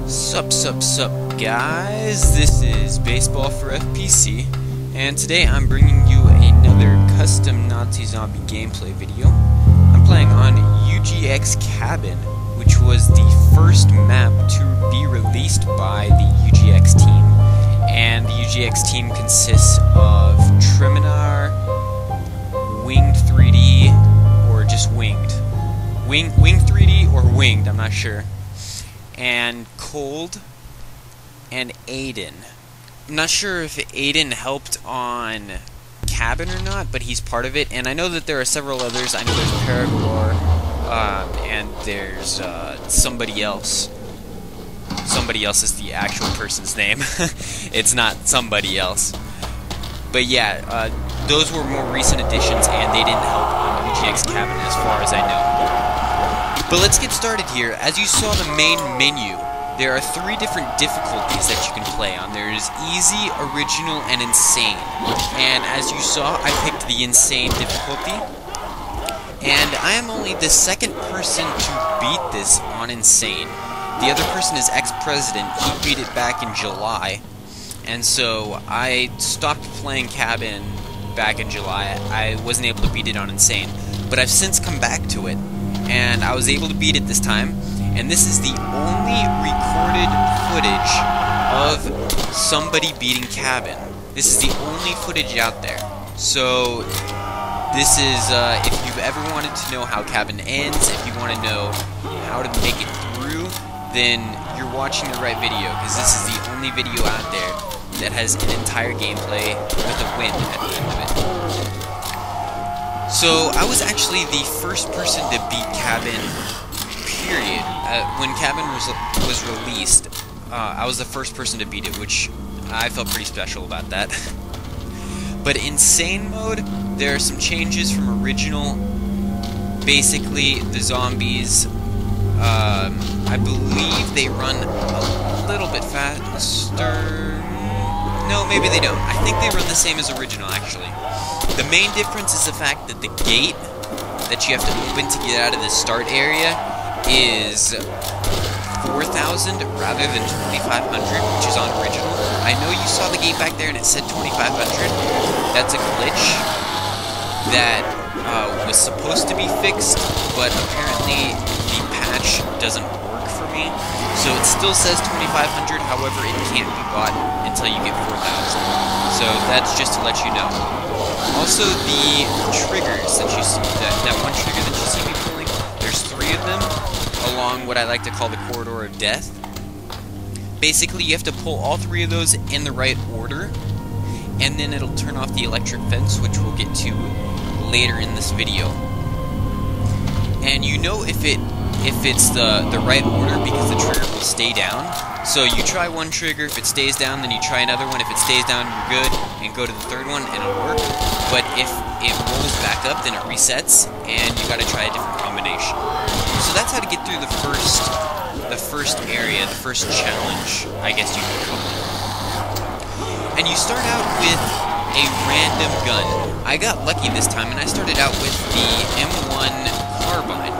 Sup, guys? This is Baseball for FPC, and today I'm bringing you another custom Nazi Zombie gameplay video. I'm playing on UGX Cabin, which was the first map to be released by the UGX team, and the UGX team consists of treminaor, winged 3D, or just winged. Winged 3D or winged, I'm not sure. And Cold, and Aiden. I'm not sure if Aiden helped on Cabin or not, but he's part of it. And I know that there are several others. I know there's Paragor, and there's somebody else. Somebody else is the actual person's name. It's not somebody else. But yeah, those were more recent additions, and they didn't help on UGX Cabin as far as I know. But let's get started here. As you saw the main menu, there are 3 different difficulties that you can play on. There's easy, original, and insane. And as you saw, I picked the insane difficulty. And I am only the second person to beat this on insane. The other person is ex-president. He beat it back in July. And so I stopped playing Cabin back in July. I wasn't able to beat it on insane. But I've since come back to it, and I was able to beat it this time, and this is the only recorded footage of somebody beating Cabin. This is the only footage out there. So this is, if you've ever wanted to know how Cabin ends, if you want to know how to make it through, then you're watching the right video, because this is the only video out there that has an entire gameplay with a win at the end of it. So, I was actually the first person to beat Cabin, period. When Cabin was released, I was the first person to beat it, which I felt pretty special about that. But insane mode, there are some changes from original. Basically, the zombies, I believe they run a little bit faster. No, maybe they don't. I think they run the same as original, actually. The main difference is the fact that the gate that you have to open to get out of the start area is 4,000 rather than 2,500, which is on original. I know you saw the gate back there and it said 2,500. That's a glitch that was supposed to be fixed, but apparently the patch doesn't work for me. So it still says 2,500, however, it can't be bought until you get 4,000. So that's just to let you know. Also, the triggers that you see, that one trigger that you see me pulling, there's 3 of them along what I like to call the corridor of death. Basically, you have to pull all 3 of those in the right order, and then it'll turn off the electric fence, which we'll get to later in this video. And you know if it's the right order because the trigger will stay down. So you try one trigger, if it stays down, then you try another one. If it stays down, you're good, and go to the 3rd one, and it'll work. But if it rolls back up, then it resets, and you gotta try a different combination. So that's how to get through the first area, the first challenge, I guess you could call it. And you start out with a random gun. I got lucky this time, and I started out with the M1 carbine.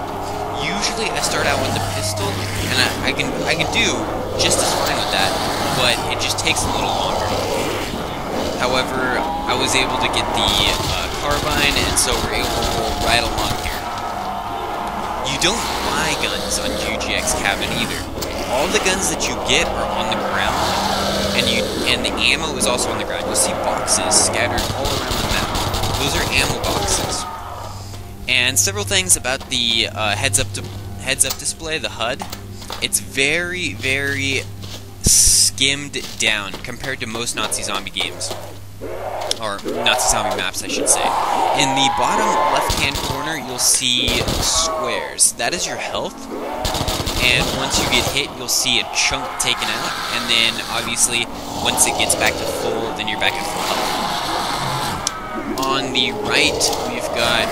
Usually I start out with the pistol, and I can do just as fine with that, but it just takes a little longer. However, I was able to get the carbine, and so we're able to roll right along here. You don't buy guns on UGX Cabin either. All the guns that you get are on the ground, and the ammo is also on the ground. You'll see boxes scattered all around the map. Those are ammo boxes. And several things about the heads-up display, the HUD. It's very, very skimmed down compared to most Nazi Zombie games. Or Nazi Zombie maps, I should say. In the bottom left-hand corner, you'll see squares. That is your health. And once you get hit, you'll see a chunk taken out. And then, obviously, once it gets back to full, then you're back at full health. On the right, we've got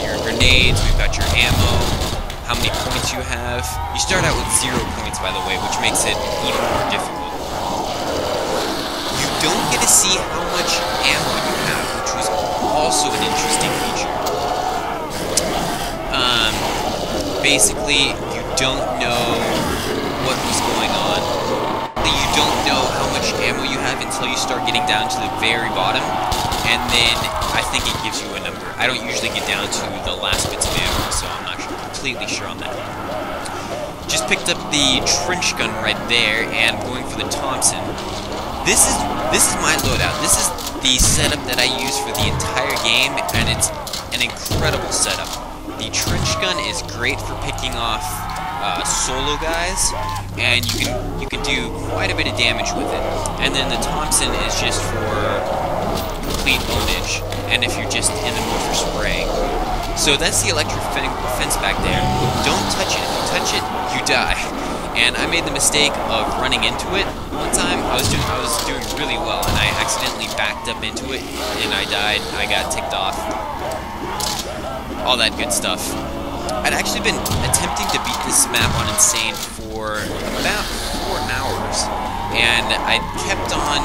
your grenades, we've got your ammo, how many points you have. You start out with 0 points, by the way, which makes it even more difficult. You don't get to see how much ammo you have, which was also an interesting feature. Basically, you don't know what down to the very bottom, and then I think it gives you a number. I don't usually get down to the last bits of ammo, so I'm not completely sure on that. Just picked up the trench gun right there, and going for the Thompson. This is my loadout. This is the setup that I use for the entire game, and it's an incredible setup. The trench gun is great for picking off solo guys, and you can do quite a bit of damage with it. And then the Thompson is just for complete ownage, and if you're just in the mood for spraying. So that's the electric fence back there. Don't touch it. If you touch it, you die. And I made the mistake of running into it. One time I was doing really well, and I accidentally backed up into it, and I died. I got ticked off. All that good stuff. I'd actually been attempting to beat this map on Insane for about 4 hours, and I kept on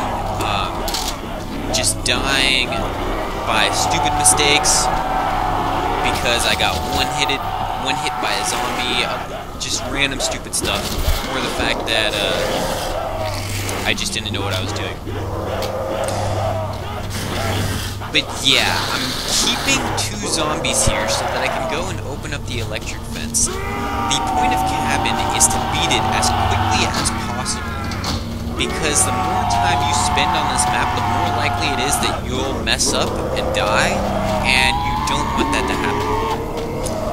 just dying by stupid mistakes because I got one hit by a zombie, just random stupid stuff, or the fact that I just didn't know what I was doing. But yeah, I'm keeping 2 zombies here so that I can go and open up the electric fence. The point of Cabin is to beat it as quickly as possible, because the more time you spend on this map, the more likely it is that you'll mess up and die, and you don't want that to happen.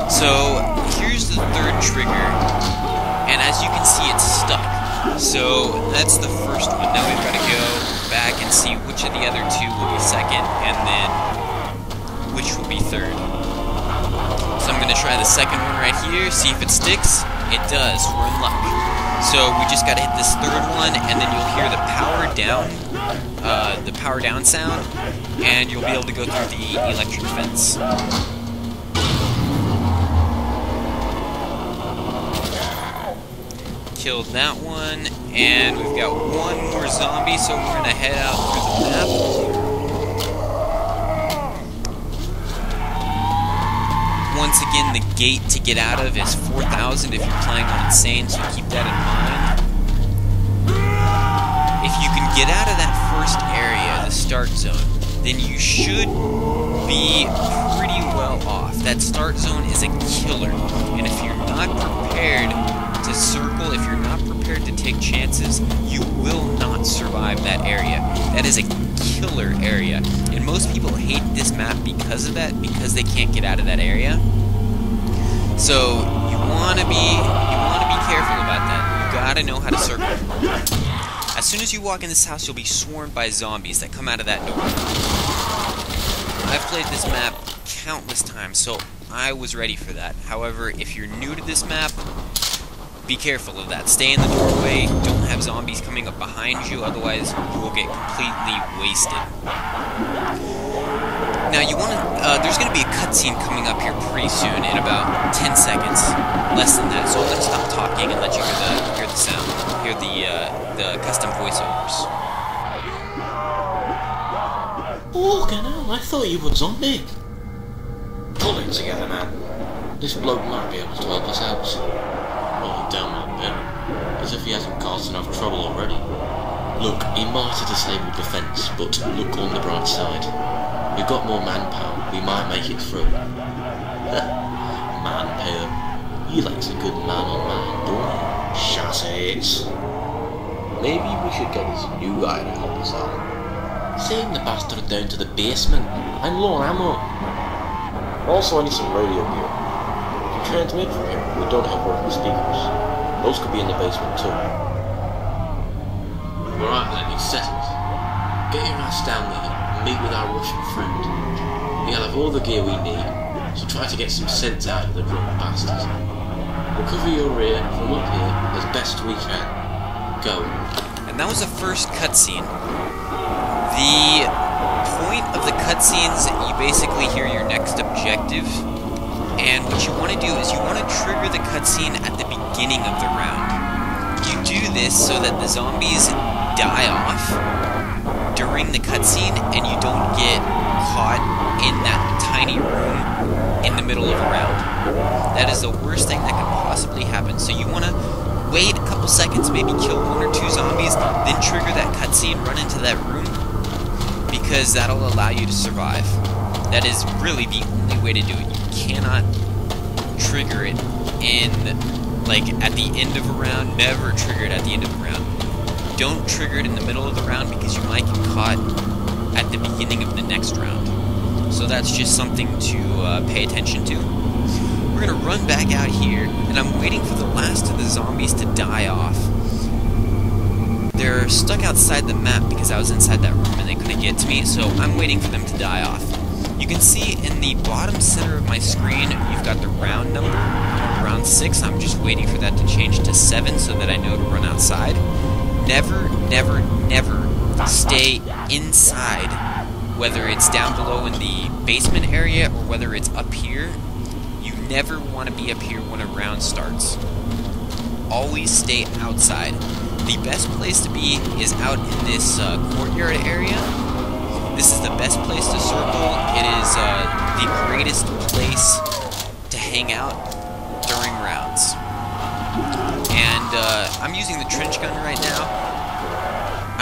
So here's the 3rd trigger, and as you can see, it's stuck. So that's the first one. Now we've got to go back and see which of the other 2 will be 2nd, and then which will be 3rd. So I'm going to try the 2nd one right here, see if it sticks. It does. We're in luck. So we just got to hit this 3rd one, and then you'll hear the power down sound, and you'll be able to go through the electric fence. Killed that one, and we've got 1 more zombie, so we're gonna head out through the map. Once again, the gate to get out of is 4,000 if you're playing on Insane, so keep that in mind. If you can get out of that first area, the start zone, then you should be pretty well off. That start zone is a killer, and if you're not prepared to circle, if you're not prepared to take chances, you will not survive that area. That is a killer area, and most people hate this map because of that, because they can't get out of that area. So you want to be careful about that. You gotta know how to circle. As soon as you walk in this house, you'll be swarmed by zombies that come out of that door. I've played this map countless times, so I was ready for that. However, if you're new to this map, be careful of that. Stay in the doorway, don't have zombies coming up behind you, otherwise you will get completely wasted. Now you want to, there's going to be a cutscene coming up here pretty soon, in about 10 seconds. Less than that, so I'm going to stop talking and let you hear the sound, hear the custom voiceovers. Oh, I thought you were zombie. Pull it together, man. This bloke might be able to help us out. Oh, damn that bit. As if he hasn't caused enough trouble already. Look, he might have disabled the fence, but look on the bright side. We've got more manpower, we might make it through. Manpower. He likes a good man-on-man, don't he? Chassis. Maybe we should get this new guy to help us out. Send the bastard down to the basement. I'm low on ammo. Also, I need some radio gear. If you transmit from here, we don't have working speakers. Those could be in the basement too. Alright then, it's settled. Get your ass down there and meet with our Russian friend. He'll have all the gear we need, so try to get some sense out of the drunk bastard. We'll cover your rear from up here as best we can. Go. And that was the first cutscene. The point of the cutscenes, you basically hear your next objective, and what you want to do is you want to trigger the cutscene at the beginning of the round. You do this so that the zombies die off during the cutscene, and you don't get caught in that tiny room in the middle of a round. That is the worst thing that could possibly happen. So you want to wait a couple seconds, maybe kill 1 or 2 zombies, then trigger that cutscene, run into that room, because that'll allow you to survive. That is really the only way to do it. You cannot trigger it in, like, at the end of a round. Never trigger it at the end of a round. Don't trigger it in the middle of the round because you might get caught at the beginning of the next round. So that's just something to pay attention to. We're gonna run back out here, and I'm waiting for the last of the zombies to die off. They're stuck outside the map because I was inside that room and they couldn't get to me, so I'm waiting for them to die off. You can see in the bottom center of my screen, you've got the round number, round 6. I'm just waiting for that to change to 7 so that I know to run outside. Never, never, never stay inside, whether it's down below in the basement area or whether it's up here. You never want to be up here when a round starts. Always stay outside. The best place to be is out in this courtyard area. This is the best place to circle. It is the greatest place to hang out during rounds. And I'm using the trench gun right now.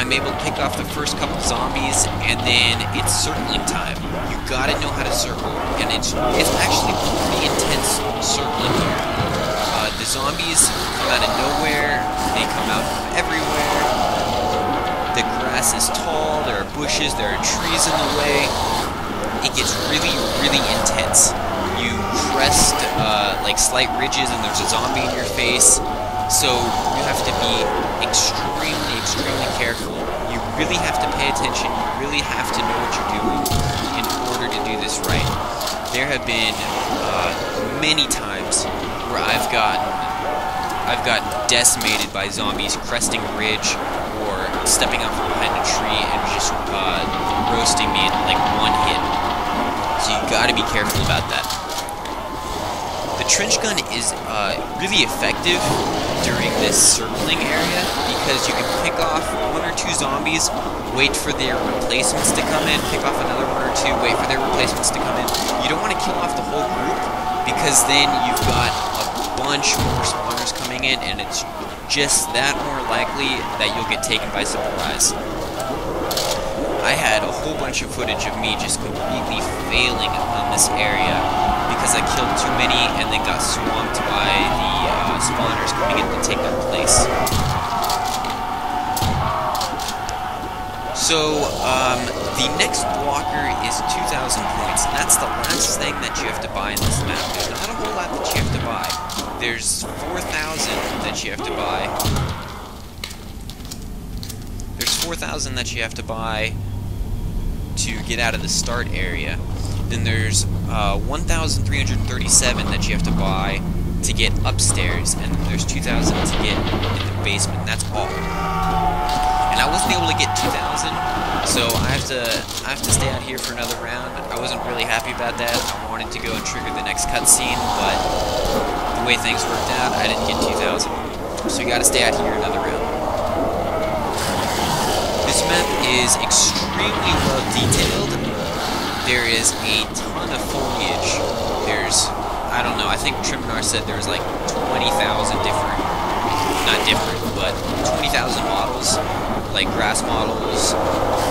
I'm able to pick off the first couple zombies, and then it's circling time. You gotta know how to circle, and it's actually pretty intense circling here. The zombies come out of nowhere, they come out from everywhere. The grass is tall, there are bushes, there are trees in the way. It gets really, really intense. You crest like slight ridges and there's a zombie in your face, so you have to be extremely, extremely careful. You really have to pay attention, you really have to know what you're doing in order to do this right. There have been many times where I've got decimated by zombies cresting a ridge or stepping out from behind a tree and just roasting me in like one hit. So you gotta be careful about that. The trench gun is really effective during this circling area because you can pick off 1 or 2 zombies, wait for their replacements to come in, pick off another 1 or 2, wait for their replacements to come in. You don't want to kill off the whole group because then you've got a bunch more spawners coming in and it's just that more likely that you'll get taken by surprise. I had a whole bunch of footage of me just completely failing on this area because I killed too many and then got swamped by the spawners coming in to take their place. So, the next blocker is 2,000 points, and that's the last thing that you have to buy in this map. There's not a whole lot that you have to buy. There's 4,000 that you have to buy. There's 4,000 that you have to buy to get out of the start area. Then there's 1,337 that you have to buy to get upstairs, and then there's 2,000 to get in the basement, and that's all. And I wasn't able to get 2,000, so I have to stay out here for another round. I wasn't really happy about that. I wanted to go and trigger the next cutscene, but the way things worked out, I didn't get 2,000. So you gotta stay out here another round. This map is extremely well detailed. There is a ton of foliage. There's, I don't know, I think treminaor said there was like 20,000 different, not different, but 20,000 models, like grass models,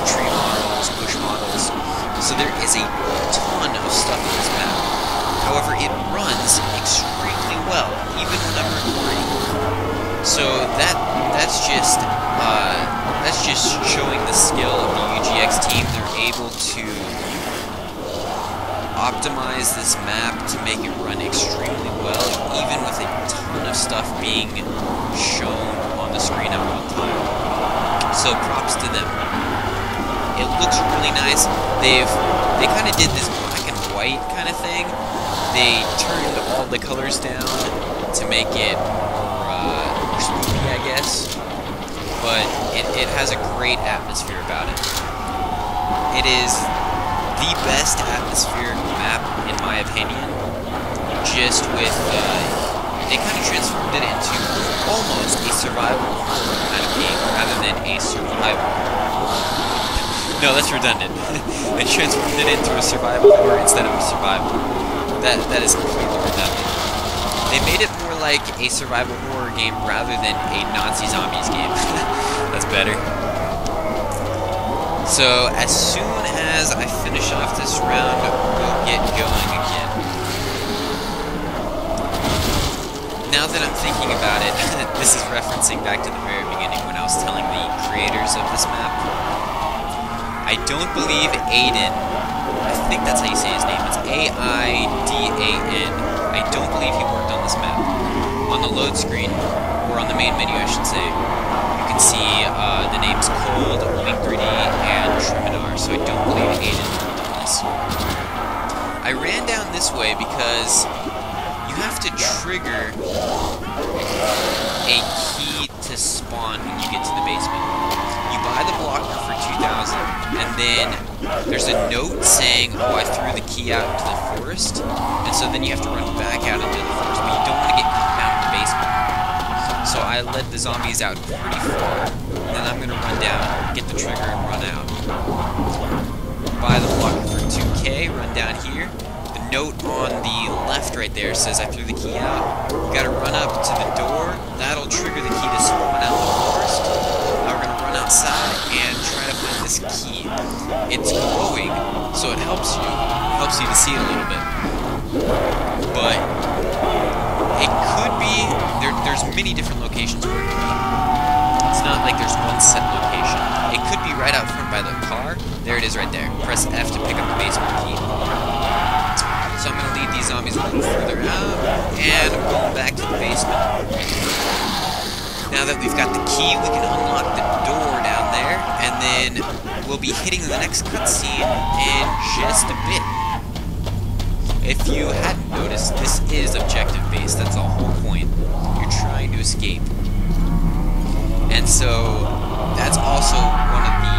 tree models, bush models. So there is a ton of stuff in this map. However, it runs extremely well, even when I'm recording. So that's just showing the skill of the UGX team. They're able to optimize this map to make it run extremely well, even with a ton of stuff being shown on the screen at one time. So props to them. It looks really nice. They kind of did this black and white kind of thing. They turned all the colors down to make it more spooky, I guess. But it has a great atmosphere about it. It is the best atmospheric map, in my opinion. Just with, they kind of transformed it into almost a survival horror kind of game, rather than a survival horror. No, that's redundant. They transformed it into a survival horror instead of a survival. That is completely redundant. They made it more like a survival horror game rather than a Nazi zombies game. That's better. So as soon as I finish off this round, we'll get going again. Now that I'm thinking about it, this is referencing back to the very beginning when I was telling the creators of this map. I don't believe Aiden, I think that's how you say his name, it's A-I-D-A-N. I don't believe he worked on this map. On the load screen, or on the main menu I should say, you can see the names Cold, Wing3D, and treminaor, so I don't believe Aiden worked on this. I ran down this way because you have to trigger a key to spawn when you get to the basement. You buy the blocker for 2,000, and then there's a note saying, oh, I threw the key out into the forest, and so then you have to run back out into the forest, but you don't want to get caught down in the basement. So I led the zombies out pretty far, and then I'm going to run down, get the trigger, and run out. Buy the blocker for 2K, run down here. The note on the left right there says I threw the key out. You gotta run up to the door. That'll trigger the key to spawn out in the forest. Now we're gonna run outside and try to find this key. It's glowing, so it helps you. It helps you to see it a little bit. But it could be there's many different locations where it could be. It's not like there's one set location. It could be right out front by the car. There it is right there. Press F to pick up the basement key. So I'm going to lead these zombies a little further out, and I'm going back to the basement. Now that we've got the key, we can unlock the door down there, and then we'll be hitting the next cutscene in just a bit. If you hadn't noticed, this is objective-based. That's the whole point. You're trying to escape. And so, that's also one of the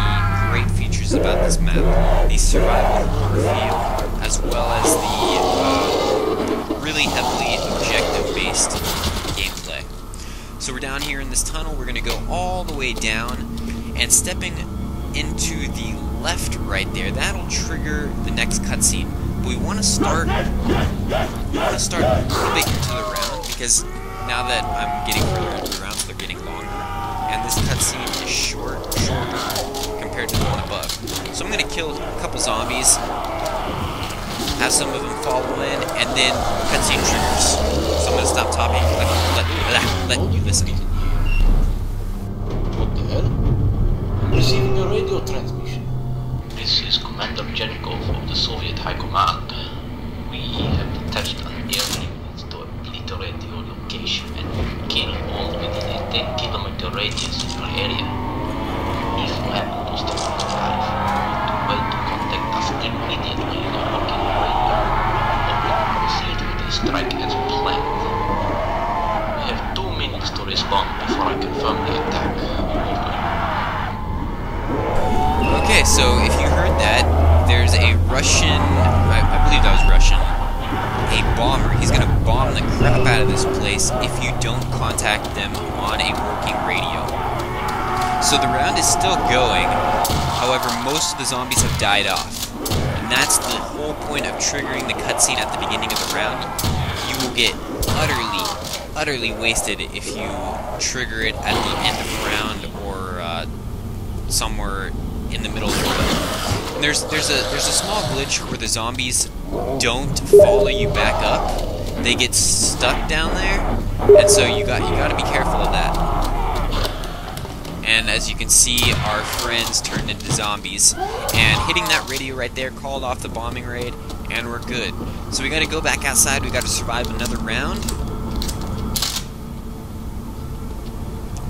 great features about this map. The survival horror feel, as well as the really heavily objective-based gameplay. So we're down here in this tunnel, we're going to go all the way down, and stepping into the left right there, that'll trigger the next cutscene. But we want to start a little bit into the round, because now that I'm getting further into the rounds, they're getting longer, and this cutscene is shorter compared to the one above. So I'm going to kill a couple zombies, have some of them follow in, and then cutscene triggers. So I'm going to stop talking, let you listen. What the hell? I'm receiving a radio transmission. This is Commander Jericho of the Soviet High Command. We have detached an air unit to obliterate your location and kill all within a 10-kilometer radius in your area. If you happen to stop alive, do well to contact us immediately in a working radio, or we will proceed with a strike as planned. We have 2 minutes to respond before I confirm the attack. Over. Okay, so if you heard that, there's a Russian, I believe that was Russian, a bomber. He's going to bomb the crap out of this place if you don't contact them on a working radio. So the round is still going, however most of the zombies have died off. And that's the whole point of triggering the cutscene at the beginning of the round. You will get utterly wasted if you trigger it at the end of the round or somewhere in the middle of the road. And there's a small glitch where the zombies don't follow you back up. They get stuck down there, and so you got to be careful of that. And as you can see, our friends turned into zombies, and hitting that radio right there called off the bombing raid, and we're good. So we got to go back outside. We got to survive another round.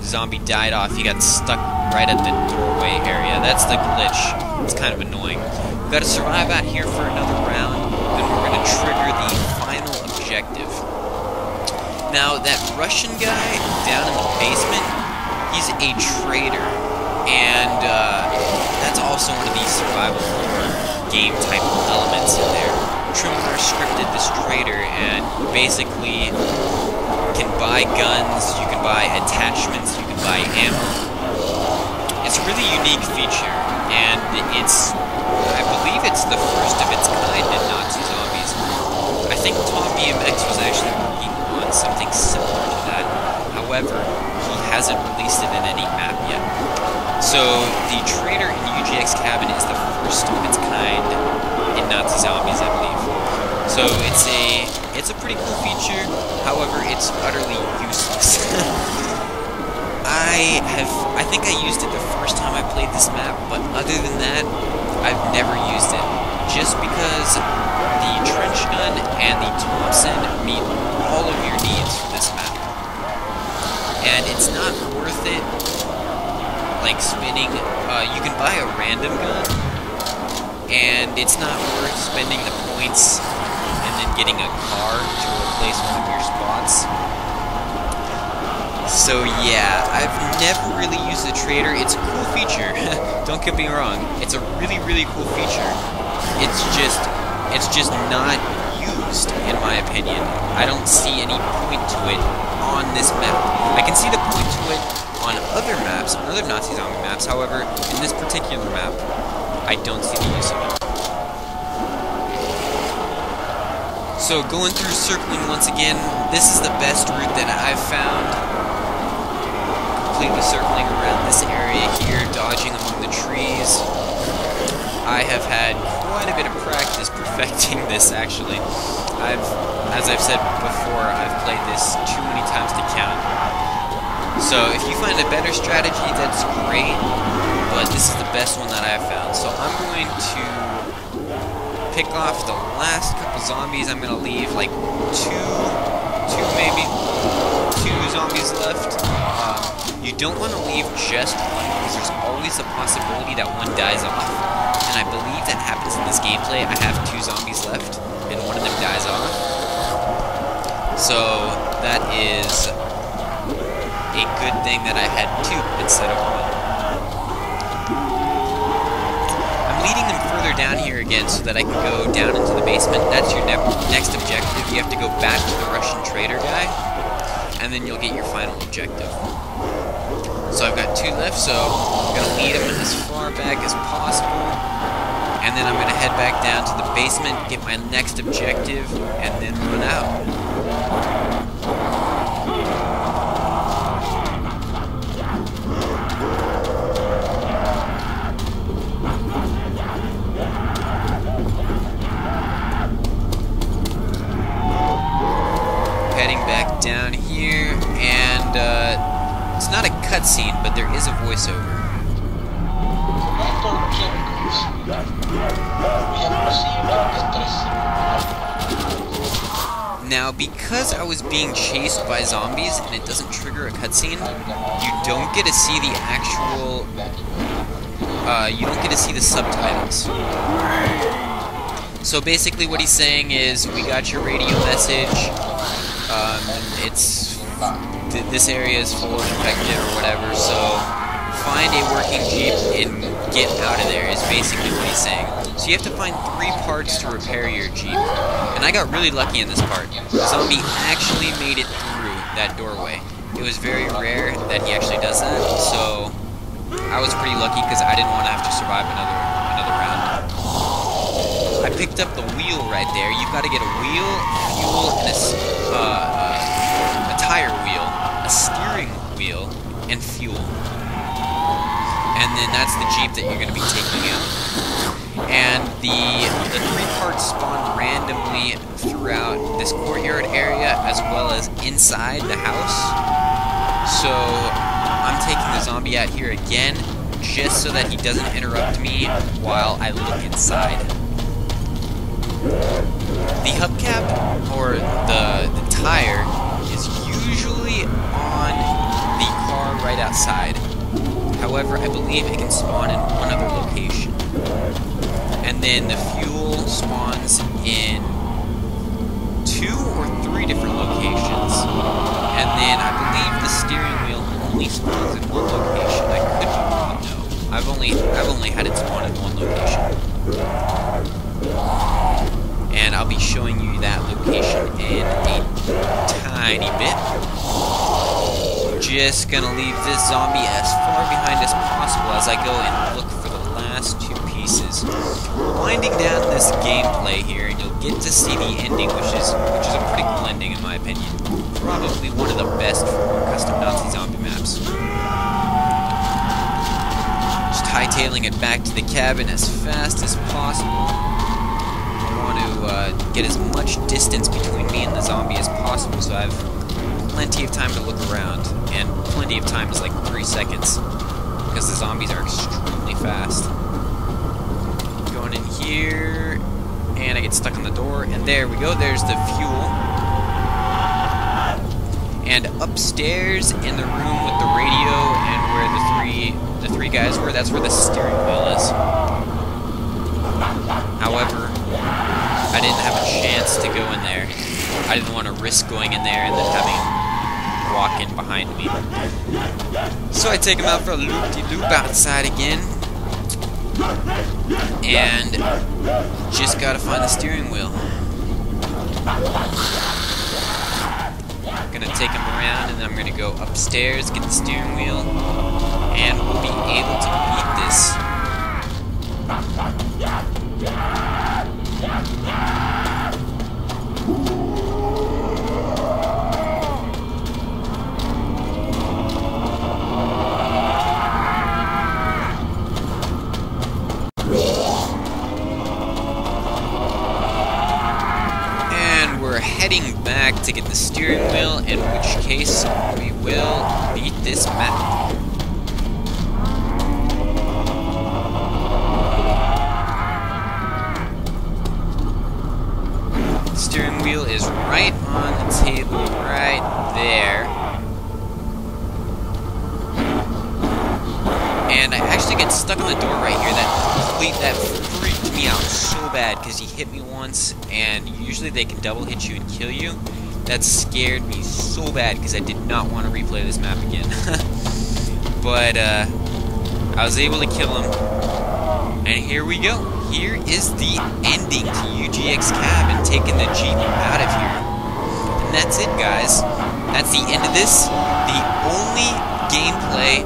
Zombie died off. He got stuck right at the doorway area. That's the glitch. It's kind of annoying. We've got to survive out here for another round, then we're going to trigger the final objective. Now, that Russian guy down in the basement, he's a traitor, and that's also one of these survival horror game type elements in there. treminaor scripted this traitor, and basically can buy guns, you can buy attachments, you can buy ammo. It's a really unique feature, and I believe it's the first of its kind in Nazi Zombies. I think Tom BMX was actually working on something similar to that. However, he hasn't released it in any map yet. So the trader in UGX Cabin is the first of its kind in Nazi Zombies, I believe. So it's a pretty cool feature. However, it's utterly useless. I think I used it the first time I played this map, but other than that, I've never used it. Just because the trench gun and the Thompson meet all of your needs for this map. And it's not worth it, like spending, you can buy a random gun, and it's not worth spending the points and then getting a car to replace one of your spots. So yeah, I've never really used the trader. It's a cool feature, don't get me wrong. It's a really, really cool feature. It's just not used, in my opinion. I don't see any point to it on this map. I can see the point to it on other maps, on other Nazi Zombie maps. However, in this particular map, I don't see the use of it. So going through circling once again, this is the best route that I've found. Completely circling around this area here, dodging among the trees. I have had quite a bit of practice perfecting this, actually. As I've said before, I've played this too many times to count. So if you find a better strategy, that's great, but this is the best one that I've found. So I'm going to pick off the last couple zombies. I'm going to leave like two zombies left. You don't want to leave just one, because there's always a possibility that one dies off. And I believe that happens in this gameplay. I have 2 zombies left, and one of them dies off. So that is a good thing that I had 2 instead of 1. I'm leading them further down here again so that I can go down into the basement. That's your next objective. You have to go back to the Russian trader guy, and then you'll get your final objective. So I've got 2 left, so I'm going to lead them as far back as possible, and then I'm going to head back down to the basement, get my next objective, and then run out. Heading back down here, and it's not a cutscene, but there is a voiceover. Now, because I was being chased by zombies and it doesn't trigger a cutscene, you don't get to see the actual, you don't get to see the subtitles. So basically what he's saying is, we got your radio message, this area is full of infected or whatever, so find a working Jeep and get out of there is basically what he's saying. So you have to find 3 parts to repair your Jeep. And I got really lucky in this part. The zombie actually made it through that doorway. It was very rare that he actually does that, so I was pretty lucky because I didn't want to have to survive another round. I picked up the wheel right there. You've got to get a wheel, fuel, and a tire wheel, a steering wheel, and fuel. And then that's the Jeep that you're going to be taking out. And the 3 parts spawn randomly throughout this courtyard area as well as inside the house. So I'm taking the zombie out here again just so that he doesn't interrupt me while I look inside. The hubcap, or the tire, is usually on the car right outside. However, I believe it can spawn in one other location. And then the fuel spawns in 2 or 3 different locations. And then I believe the steering wheel only spawns in 1 location. I could be wrong though. I've only had it spawn in 1 location. And I'll be showing you that location in a tiny bit. Just gonna leave this zombie as far behind as possible as I go and look for the last 2 pieces. We're winding down this gameplay here, and you'll get to see the ending, which is a pretty cool ending in my opinion. Probably one of the best for custom Nazi zombie maps. hightailing it back to the cabin as fast as possible. I want to get as much distance between me and the zombie as possible, so I have plenty of time to look around. And plenty of time is like 3 seconds, because the zombies are extremely fast. Going in here, and I get stuck on the door, and there we go, there's the fuel. And upstairs in the room with the radio and where the three guys were, that's where the steering wheel is. However, I didn't have a chance to go in there. I didn't want to risk going in there and then having him walk in behind me. So I take him out for a loop-de-loop outside again. And just gotta find the steering wheel. Gonna take him around, and then I'm gonna go upstairs, get the steering wheel, and we'll be able to beat this. And we're heading back to get the steering wheel, in which case we will beat this map. The steering wheel is right on the table, right there. And I actually get stuck on the door right here. That freaked me out so bad, because he hit me once, and usually they can double hit you and kill you. That scared me so bad, because I did not want to replay this map again. But I was able to kill him, and here we go. Here is the ending to UGX Cabin, taking the Jeep out of here. And that's it, guys. That's the end of this. The only gameplay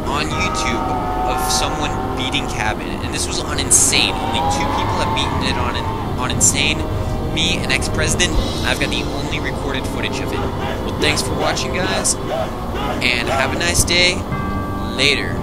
on YouTube of someone beating Cabin, and this was on Insane. Only 2 people have beaten it on Insane. Me, an ex-president. I've got the only recorded footage of it. Well, thanks for watching, guys, and have a nice day. Later.